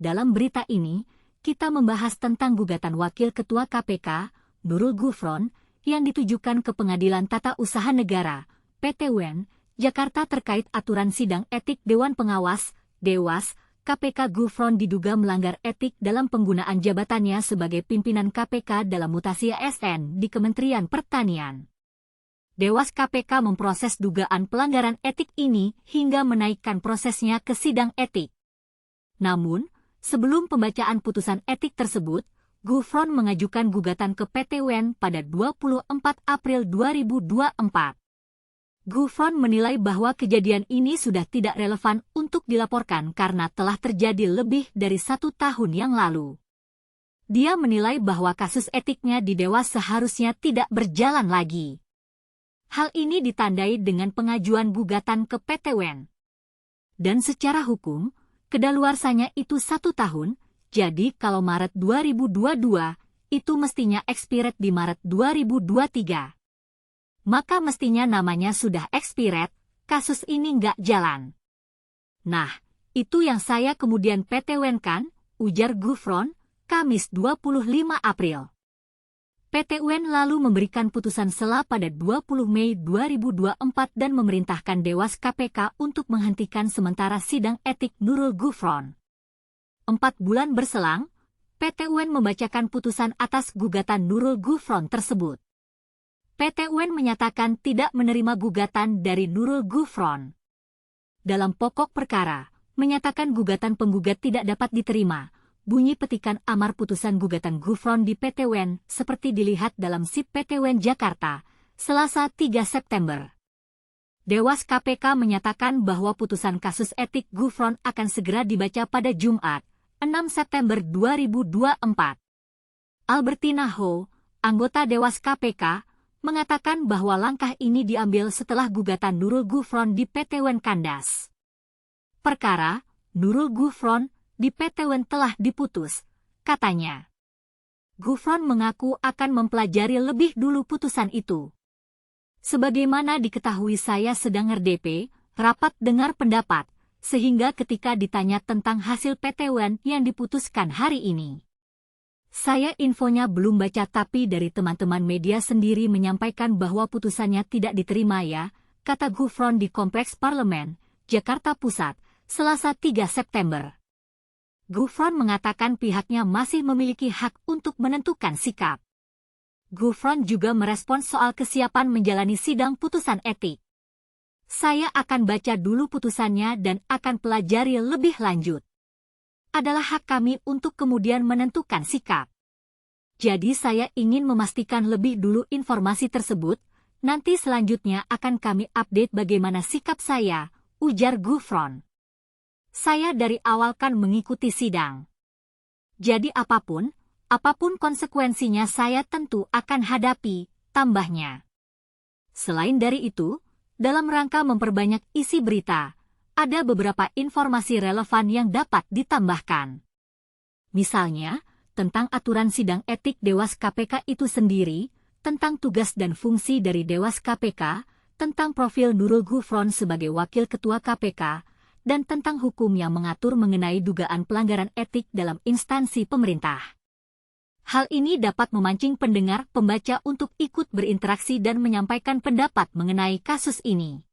Dalam berita ini, kita membahas tentang gugatan Wakil Ketua KPK, Nurul Gufron, yang ditujukan ke Pengadilan Tata Usaha Negara, PT UN, Jakarta terkait aturan sidang etik Dewan Pengawas, Dewas, KPK. Gufron diduga melanggar etik dalam penggunaan jabatannya sebagai pimpinan KPK dalam mutasi ASN di Kementerian Pertanian. Dewas KPK memproses dugaan pelanggaran etik ini hingga menaikkan prosesnya ke sidang etik. Namun, sebelum pembacaan putusan etik tersebut, Gufron mengajukan gugatan ke PT UN pada 24 April 2024. Gufron menilai bahwa kejadian ini sudah tidak relevan untuk dilaporkan karena telah terjadi lebih dari 1 tahun yang lalu. Dia menilai bahwa kasus etiknya di Dewas seharusnya tidak berjalan lagi. Hal ini ditandai dengan pengajuan gugatan ke PT UN. Dan secara hukum, kedaluarsanya itu 1 tahun, jadi kalau Maret 2022, itu mestinya expired di Maret 2023. Maka mestinya namanya sudah expired, kasus ini nggak jalan. Nah, itu yang saya kemudian PT UN kan, ujar Gufron, Kamis 25 April. PT UN lalu memberikan putusan sela pada 20 Mei 2024 dan memerintahkan Dewas KPK untuk menghentikan sementara sidang etik Nurul Gufron. 4 bulan berselang, PT UN membacakan putusan atas gugatan Nurul Gufron tersebut. PT UN menyatakan tidak menerima gugatan dari Nurul Gufron. Dalam pokok perkara, menyatakan gugatan penggugat tidak dapat diterima, bunyi petikan amar putusan gugatan Gufron di PT UN seperti dilihat dalam SIP PT UN Jakarta, Selasa 3 September. Dewas KPK menyatakan bahwa putusan kasus etik Gufron akan segera dibaca pada Jumat, 6 September 2024. Albertina Ho, anggota Dewas KPK, mengatakan bahwa langkah ini diambil setelah gugatan Nurul Gufron di PT UN kandas. Perkara Nurul Gufron di PT UN telah diputus, katanya. Gufron mengaku akan mempelajari lebih dulu putusan itu. Sebagaimana diketahui saya sedang RDP, rapat dengar pendapat, sehingga ketika ditanya tentang hasil PT UN yang diputuskan hari ini. Saya infonya belum baca tapi dari teman-teman media sendiri menyampaikan bahwa putusannya tidak diterima ya, kata Gufron di Kompleks Parlemen, Jakarta Pusat, Selasa 3 September. Gufron mengatakan pihaknya masih memiliki hak untuk menentukan sikap. Gufron juga merespons soal kesiapan menjalani sidang putusan etik. Saya akan baca dulu putusannya dan akan pelajari lebih lanjut. Adalah hak kami untuk kemudian menentukan sikap. Jadi saya ingin memastikan lebih dulu informasi tersebut, nanti selanjutnya akan kami update bagaimana sikap saya, ujar Gufron. Saya dari awal kan mengikuti sidang. Jadi apapun konsekuensinya saya tentu akan hadapi, tambahnya. Selain dari itu, dalam rangka memperbanyak isi berita, ada beberapa informasi relevan yang dapat ditambahkan. Misalnya, tentang aturan sidang etik Dewas KPK itu sendiri, tentang tugas dan fungsi dari Dewas KPK, tentang profil Nurul Gufron sebagai Wakil Ketua KPK, dan tentang hukum yang mengatur mengenai dugaan pelanggaran etik dalam instansi pemerintah. Hal ini dapat memancing pendengar pembaca untuk ikut berinteraksi dan menyampaikan pendapat mengenai kasus ini.